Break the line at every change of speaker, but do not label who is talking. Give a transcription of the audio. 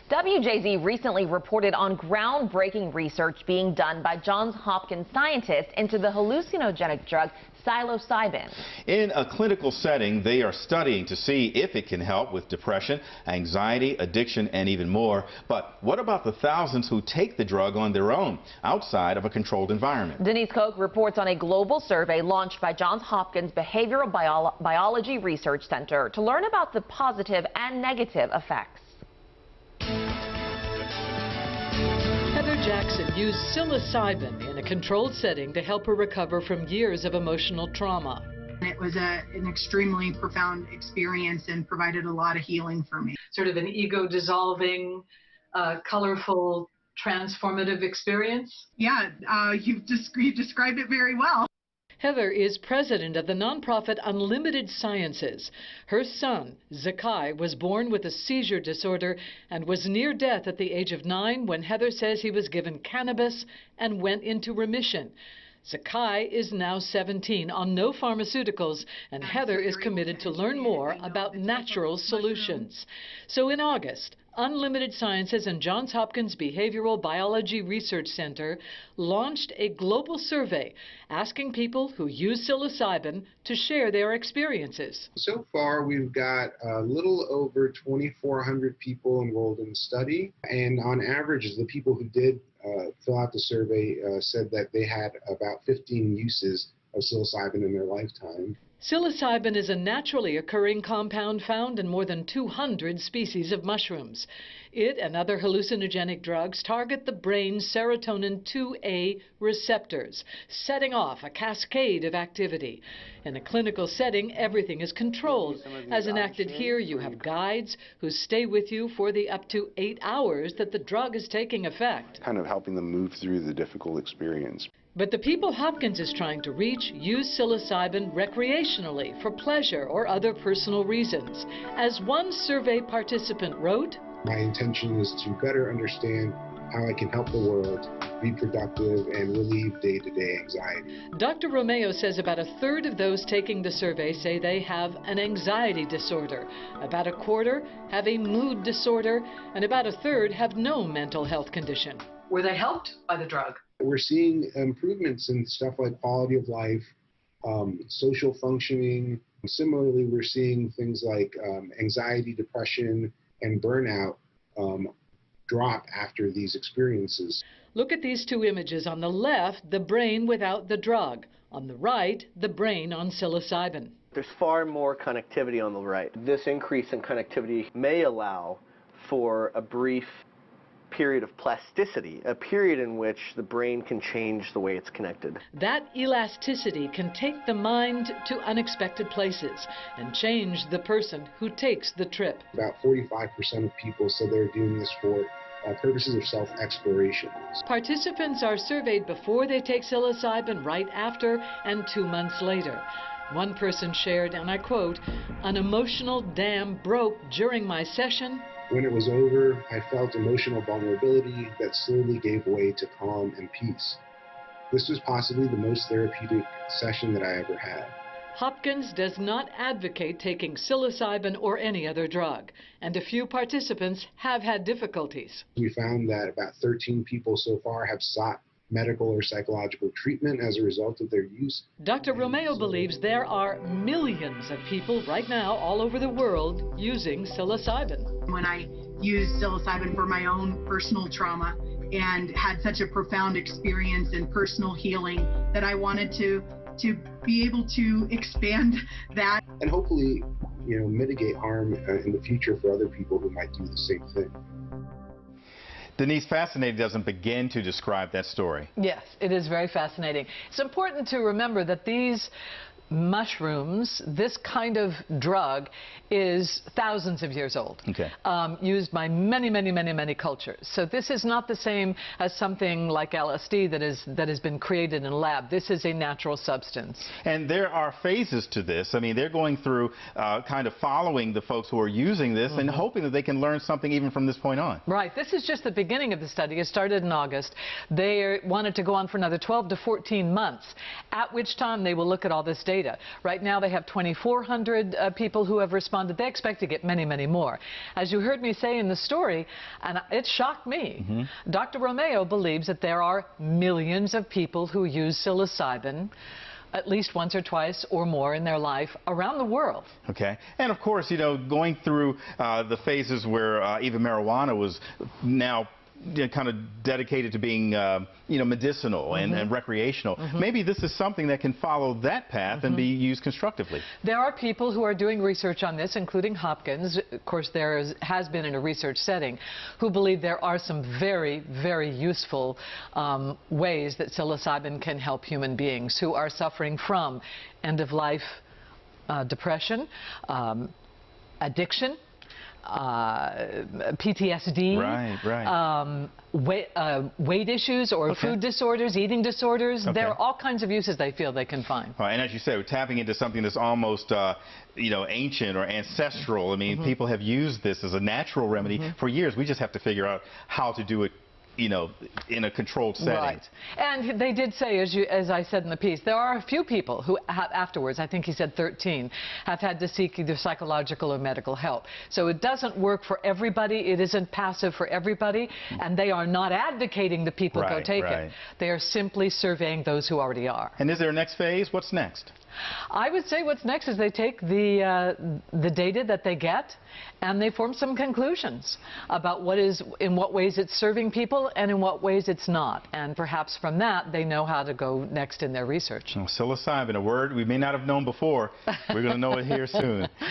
WJZ recently reported on groundbreaking research being done by Johns Hopkins scientists into the hallucinogenic drug psilocybin.
In a clinical setting, they are studying to see if it can help with depression, anxiety, addiction, and even more. But what about the thousands who take the drug on their own, outside of a controlled environment?
Denise Koch reports on a global survey launched by Johns Hopkins Behavioral Biology Research Center to learn about the positive and negative effects.
Heather Jackson used psilocybin in a controlled setting to help her recover from years of emotional trauma.
It was an extremely profound experience and provided a lot of healing for me.
Sort of an ego-dissolving, colorful, transformative experience?
Yeah, you've described it very well.
Heather is president of the nonprofit Unlimited Sciences. Her son, Zakai, was born with a seizure disorder and was near death at the age of 9 when Heather says he was given cannabis and went into remission. Zakai is now 17 on no pharmaceuticals, and Heather is committed to learn more about natural solutions. So in August, Unlimited Sciences and Johns Hopkins Behavioral Biology Research Center launched a global survey asking people who use psilocybin to share their experiences.
So far, we've got a little over 2,400 people enrolled in the study, and on average, the people who did fill out the survey said that they had about 15 uses of psilocybin in their lifetime.
Psilocybin is a naturally occurring compound found in more than 200 species of mushrooms. It and other hallucinogenic drugs target the brain's serotonin 2A receptors, setting off a cascade of activity. In a clinical setting, everything is controlled. As enacted here, you have guides who stay with you for the up to 8 hours that the drug is taking effect.
Kind of helping them move through the difficult experience.
But the people Hopkins is trying to reach use psilocybin recreationally for pleasure or other personal reasons. As one survey participant wrote,
"My intention is to better understand how I can help the world, be productive, and relieve day-to-day anxiety."
Dr. Romeo says about a third of those taking the survey say they have an anxiety disorder. About a quarter have a mood disorder, and about a third have no mental health condition. Were they helped by the drug?
We're seeing improvements in stuff like quality of life, social functioning. Similarly, we're seeing things like anxiety, depression, and burnout drop after these experiences.
Look at these two images. On the left, the brain without the drug. On the right, the brain on psilocybin.
There's far more connectivity on the right. This increase in connectivity may allow for a brief period of plasticity, a period in which the brain can change the way it's connected.
That elasticity can take the mind to unexpected places and change the person who takes the trip.
About 45% of people said they're doing this for purposes of self-exploration.
Participants are surveyed before they take psilocybin, right after, and 2 months later. One person shared, and I quote, "An emotional dam broke during my session.
When it was over, I felt emotional vulnerability that slowly gave way to calm and peace. This was possibly the most therapeutic session that I ever had."
Hopkins does not advocate taking psilocybin or any other drug, and a few participants have had difficulties.
We found that about 13 people so far have sought medical or psychological treatment as a result of their use.
Dr. Romeo believes there are millions of people right now all over the world using psilocybin.
When I used psilocybin for my own personal trauma and had such a profound experience in personal healing that I wanted to be able to expand that.
And hopefully, mitigate harm in the future for other people who might do the same thing.
Denise, fascinating doesn't begin to describe that story.
Yes, it is very fascinating. It's important to remember that these mushrooms, this kind of drug, is thousands of years old, used by many cultures. So this is not the same as something like LSD that has been created in a lab. This is a natural substance.
And there are phases to this. I mean, they're going through kind of following the folks who are using this and hoping that they can learn something even from this point on.
Right. This is just the beginning of the study. It started in August. They wanted to go on for another 12 to 14 months, at which time they will look at all this data data. Right now they have 2,400 people who have responded. They expect to get many, many more. As you heard me say in the story, and it shocked me, Dr. Romeo believes that there are millions of people who use psilocybin at least once or twice or more in their life around the world.
Okay. And of course, you know, going through the phases where even marijuana was now kind of dedicated to being, you know, medicinal and recreational. Maybe this is something that can follow that path and be used constructively.
There are people who are doing research on this, including Hopkins. Of course, has been in a research setting, who believe there are some very, very useful ways that psilocybin can help human beings who are suffering from end-of-life depression, addiction, PTSD, weight issues or food disorders, eating disorders. There are all kinds of uses they feel they can find.
And as you said, we're tapping into something that's almost, you know, ancient or ancestral. I mean, people have used this as a natural remedy for years. We just have to figure out how to do it, you know, in a controlled setting.
Right. And they did say, as I said in the piece, there are a few people who have afterwards, I think he said 13, have had to seek either psychological or medical help. So it doesn't work for everybody. It isn't passive for everybody. And they are not advocating that people go take it. They are simply surveying those who already are.
And is there a next phase? What's next?
I would say what's next is they take the data that they get and they form some conclusions about in what ways it's serving people and in what ways it's not. And perhaps from that, they know how to go next in their research.
Psilocybin, a word we may not have known before. We're going to know it here soon.